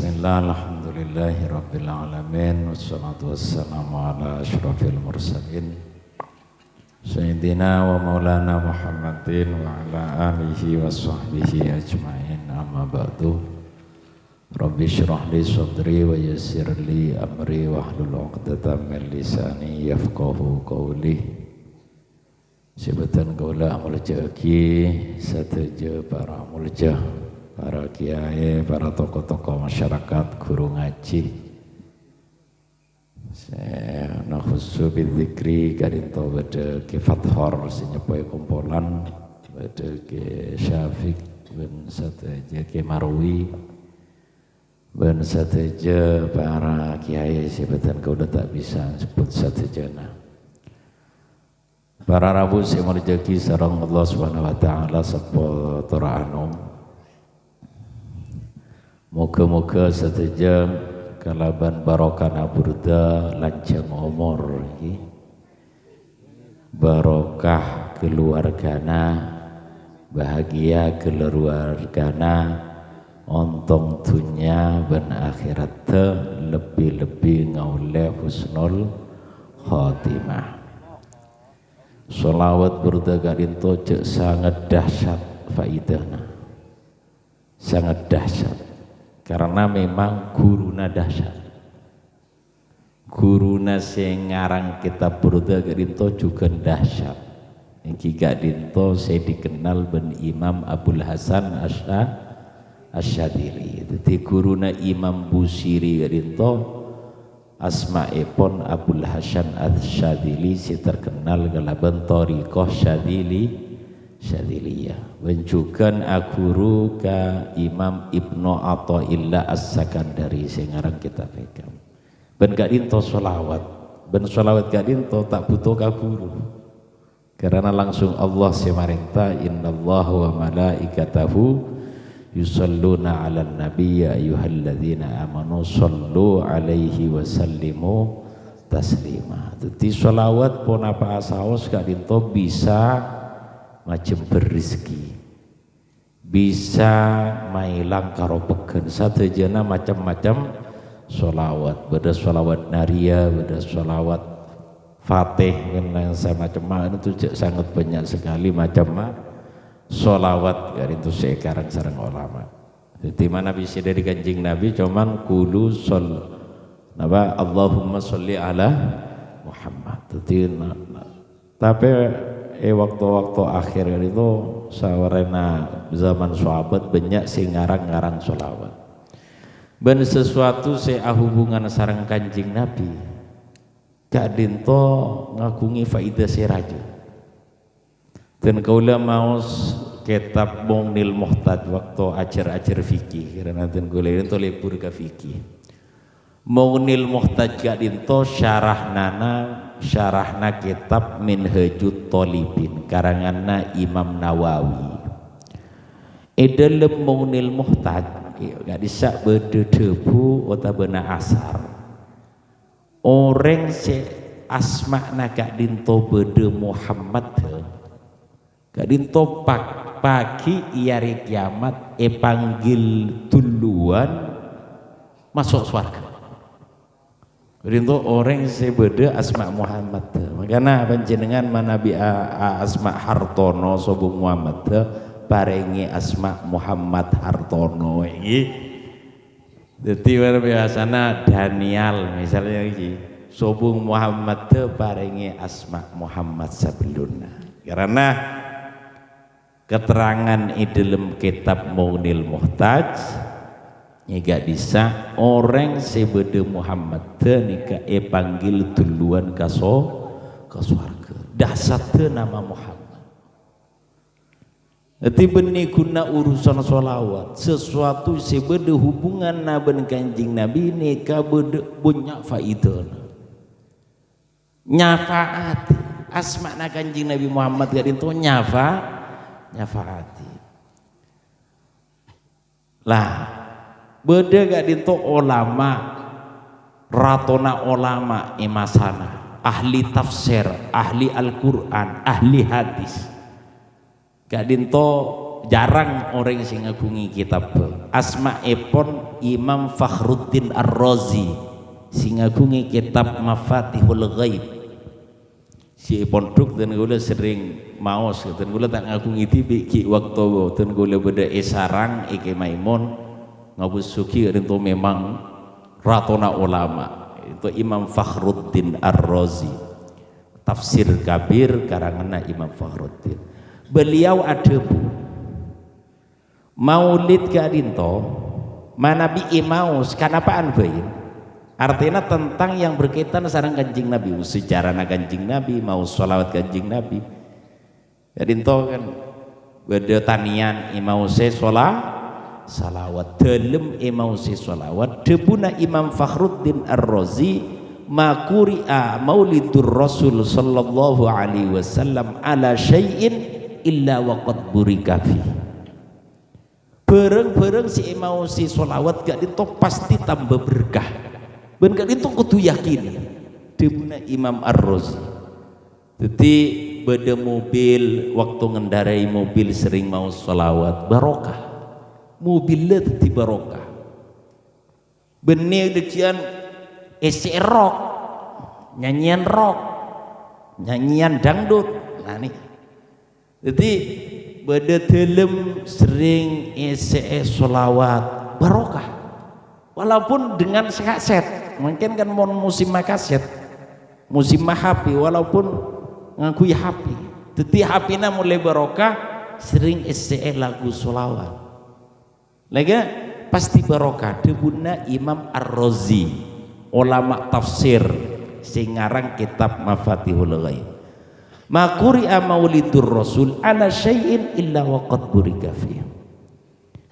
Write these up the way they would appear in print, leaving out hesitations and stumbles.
Bismillah, alhamdulillahi rabbil alamin, wassalatu wassalamu ala ashrafil mursalin Sayyidina wa maulana Muhammadin wa ala alihi wa sahbihi ajma'in, amma ba'du. Rabbi syrah li sadri wa yassir li amri wa hlul 'uqdatam min lisani yafqahu qawli. Sebutan kaula mulajaki sateja para mulajah, para kiai, para tokoh-tokoh masyarakat, guru ngaji. Saya nakhusu bidzikri kadinto bade ke Fathor sinyepoe kumpulan bade ke Syafiq ben sateja ke Marwi ben sateja para kiai sebutan kaula tak bisa sebut satejana. Para rabu saya merejeki sareng Allah Subhanahu wa taala sapa turaanum. Moga-moga sateja kalaban barokana burda lanjang umur iki. Barokah keluargana, bahagia keluargana, ontong dunya ben akhirat lebih-lebih ngauleh husnul khotimah. Sholawat burda kadinto cek sangat dahsyat faidahna, sangat dahsyat karena memang guruna dahsyat. Guruna sing ngarang kitab burda kadinto juga dahsyat. Iki kadinto saya dikenal ben Imam Abul Hasan Asyadili. Jadi guruna Imam Busiri kadinto asma'ipun Abul Hasan Asyadili, si terkenal kalaban Thariqah Syadiliyah. Menjukan aguru ka Imam Ibnu Athaillah As-Sakandari sing aran kita pegang. Ben kadinto sholawat, ben sholawat kadinto tak butuh ka guru. Karena langsung Allah semarintah innallaha wa malaikatahu yusalluna 'alan nabi ya ayyuhalladzina amanu sallu 'alaihi wa sallimu taslima. Jadi sholawat pun apa asaos kadinto bisa macam berizki, bisa mailang karo pegen satejana macam-macam sholawat. Beda sholawat naria, beda sholawat fatih yang saya macam itu sangat banyak sekali macam sholawat dari itu sekarang sareng ulama. Jadi mana bisa dari kanjeng Nabi cuman kulu Allahumma sholli ala Muhammad. Jadi tapi waktu-waktu akhir itu sawarena zaman sahabat banyak sing ngarang-ngarang sholawat. Ben sesuatu saya hubungan sareng kanjeng Nabi gak dinto ngagungi faidah seraja. Dan kaula maos kitab Mughniul Muhtaj waktu ajar-ajar fikih karena dan kaula itu lebur ke fikih. Mughniul Muhtaj gak dinto syarahna kitab Minhajut Thalibin karanganna Imam Nawawi. Dalam Mughniul Muhtaj gak bisa bede debu otabana asar. Orang se asmakna gak dinto bede Muhammad gak dinto pagi iari kiamat panggil duluan masuk surga. Dinto orang sebeda asma Muhammad. Makanya panjenengan manabi asma Hartono sobung Muhammad parengi asma Muhammad Hartono iki. Dadi biasana Daniel misalnya iki sobung Muhammad parengi asma Muhammad sabeluna. Karena keterangan di dalam kitab Mughniul Muhtaj gak bisa orang sebeda Muhammad nika panggil duluan ke surga. Dasar nama Muhammad. Jadi benih guna urusan sholawat sesuatu sebeda hubungan nabi kanjeng Nabi nika banyak faidah. Nyafaat asma kanjeng Nabi Muhammad gak itu nyafaati lah beda gak dinto ulama ratona ulama imasana ahli tafsir, ahli Al-Quran, ahli hadis gak dinto jarang orang sing ngagungi kitab. Asma'ipun Imam Fakhruddin Ar-Razi sing ngagungi kitab Mafatihul Ghaib. Si pondok dan gula sering maos dan gula tak ngagungi tibi ki waktu dan gula beda esarang Ike Maimun ngabusuki itu memang ratona ulama. Itu Imam Fakhruddin Ar-Razi, tafsir kabir karangan Imam Fakhruddin. Beliau ada maulid ke adinto manabi imaus kanapaan bayin artinya tentang yang berkaitan sarang kanjing Nabi, sejarah kanjing Nabi, mau sholawat kanjing Nabi. Adinto kan beda tanian imause salawat dalam imause sholawat debuna Imam Fakhruddin Ar-Razi makuri'a maulidur Rasul sallallahu alaihi wasallam ala syai'in illa waqad burika fi. Bareng-bareng si imause sholawat gak dito pasti tambah berkah. Ben gak dito kudu yakin debuna Imam Ar-Razi. Jadi beda mobil waktu ngendarai mobil sering mau sholawat barokah. Mobilnya tadi barokah. Benih dekian isi rock, nyanyian dangdut. Nah nih, jadi pada dalam sering isi sholawat barokah. Walaupun dengan kaset, mungkin kan mau musim kaset, musim HP, walaupun ngakui HP. Jadi HP-na mulai barokah, sering isi lagu sholawat. Lagi pasti barokah. Debuna Imam Ar-Razi, ulama tafsir sing ngarang kitab Mafatihul Ghaib. Makuri'a maulidur Rasul ala syai'in illa waqad burika fi.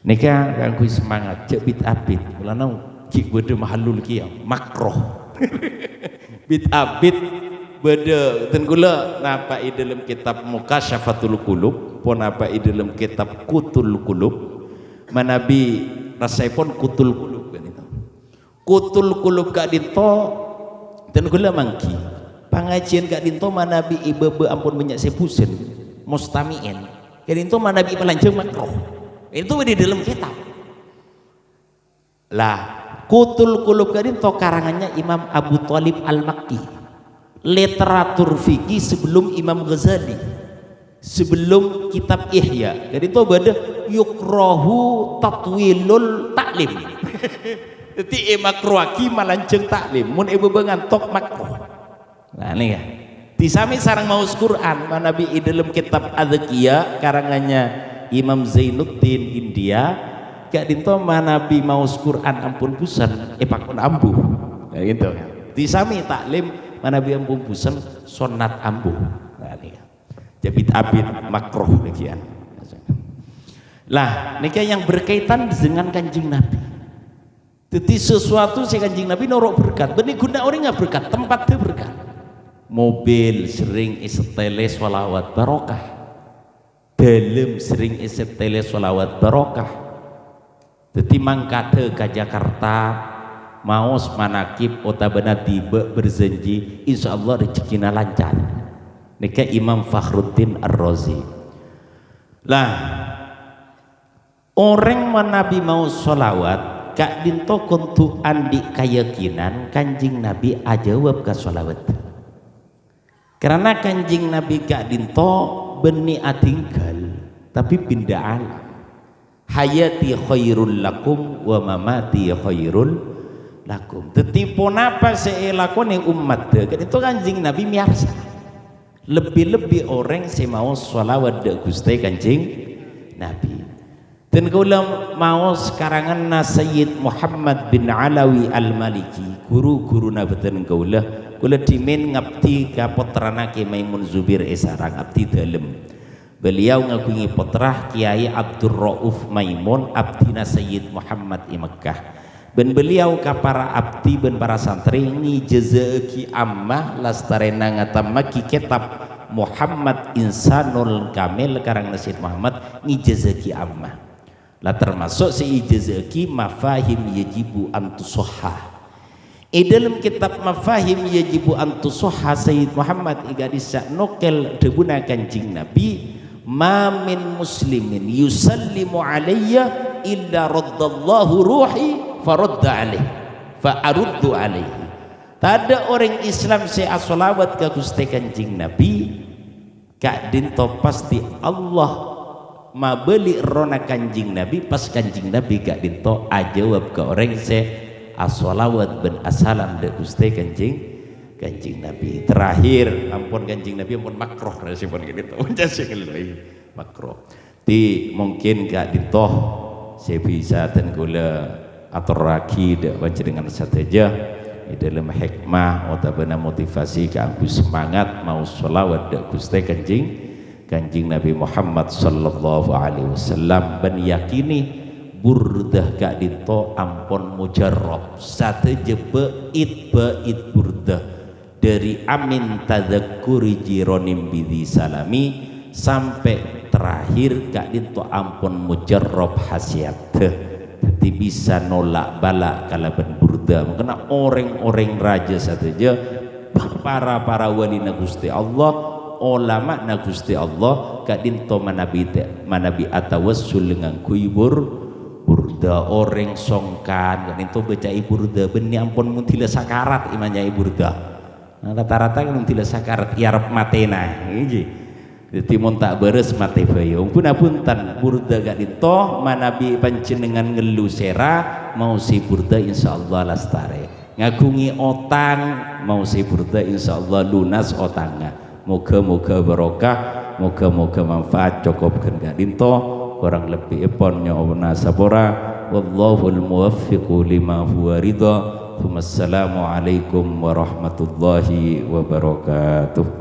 Nika kanggo semangat cek bid'abid. Mulane cik beda mahalul kieu makruh. Bid'abid beda ten kula napa dalam kitab Mukasyafatul Qulub, pun apa dalam kitab Kutul Qulub. Manabi rasaipun kutul kulub kan itu. Kutul kulub gak dinto dan gula mangki. Pengajian gak dinto manabi ibe ampun banyak sepusen mustamiin. Gak dinto manabi pelanjang makroh. Itu di dalam kitab. Lah kutul kulub gak dinto karangannya Imam Abu Thalib Al-Makki. Literatur fikih sebelum Imam Ghazali. Sebelum kitab Ihya. Jadi itu ada yukrohu tatwilul taklim. Jadi makruaki malanceng taklim. Mun ibu bengantok makruh. Nah ini ya. Disami sarang maus Quran. Manabi dalam kitab Adzkiyah karangannya Imam Zainuddin India. Gak dinto manabi maus Quran ampun busan. Pakun ambuh. Nah gitu. Disami taklim manabi ampun busan sonat ambuh. Nah ini ya. Jabit abid makroh demikian. Lah nikah yang berkaitan dengan kanjeng Nabi. Jadi sesuatu si kanjeng Nabi norok berkat. Benih guna orang nggak berkat, tempat dia berkat. Mobil sering isetele sholawat barokah. Dalam sering isetele sholawat barokah. Jadi mangkade ke Jakarta maos manakib otabana tiba berjanji insya Allah rezekina lancar. Nika Imam Fakhruddin Ar-Razi. Lah orang Nabi mau sholawat kak dinto kuntu andi keyakinan kanjing Nabi ajawab ke sholawat. Karena kanjing Nabi kak dinto beni atinggal tapi pindah alam. Hayati khairul lakum wa mamati khairul lakum. Tetipu napa seelakon yang umat dek itu kanjing Nabi miarsa. Lebih-lebih orang yang mau sholawat dek Gusti kanjeng Nabi. Dan kalau mau sekarangan Sayyid Muhammad bin Alawi Al-Maliki guru-guru nabatan kaulah dimen ngabdi ka putrana Ki Maimun Zubir Esarang abdi dalem. Beliau ngagungi putrah Kiai Abdul Rauf Maimun abdina Sayyid Muhammad di Mekah. Ben beliau ka para abdi ben para santri ni jazaki ammah lastarena ngatamaki kitab Muhammad Insanul Kamil karang Sayyid Muhammad ni jazaki ammah. Lah termasuk si jazaki mafahim yajibu antusohha. Dalam kitab mafahim yajibu antusohha Sayyid Muhammad igadisa nokel debuna kanjing Nabi ma min muslimin yusallimu alayya illa raddallahu ruhi faradda alaih fa aruddu alaihi. Tak ada orang Islam saya as-salawat ke Gusti Kanjeng Nabi kak dinto pasti Allah mabeli rona Kanjeng Nabi pas Kanjeng Nabi kak dinto ajawab ke orang saya as-salawat ben asalam de Gusti Kanjeng Nabi. Terakhir ampun Kanjeng Nabi ampun makruh respon gitu jasa keloi makruh ti mungkin kak dinto saya bisa dan gula atau raki dak baca dengan sateja di dalam hikmah atau benar motivasi keanggu semangat mau sholawat dak Gusti Kanjeng Nabi Muhammad sallallahu alaihi wasallam ben yakini burdah kak dinto ampun mujarrab sateja bait burdah dari amin tadzakuri jironim bidhi salami sampai terakhir kak dinto ampun mujarrab hasiat jadi bisa nolak balak kalaban burda mengenai orang-orang raja saja para wali na Gusti Allah ulama na Gusti Allah kak dinto manabi atawassul dengan kuibur burda orang songkan kak dinto baca burda beni ampun muntila sakarat imannya burda rata-rata kan muntila sakarat iarap matena ini jadi mun tak beres mati bayo punten burda gak dinto manabi panjenengan ngelu sera mau si burda insyaallah lastare ngagungi otang mau si burda insyaallah lunas otangnya moga-moga barokah moga-moga manfaat cukupkeun gak dinto kurang lebih epon nyawana sabora wallahul muwaffiqu lima huwa ridha. Wassalamualaikum warahmatullahi wabarakatuh.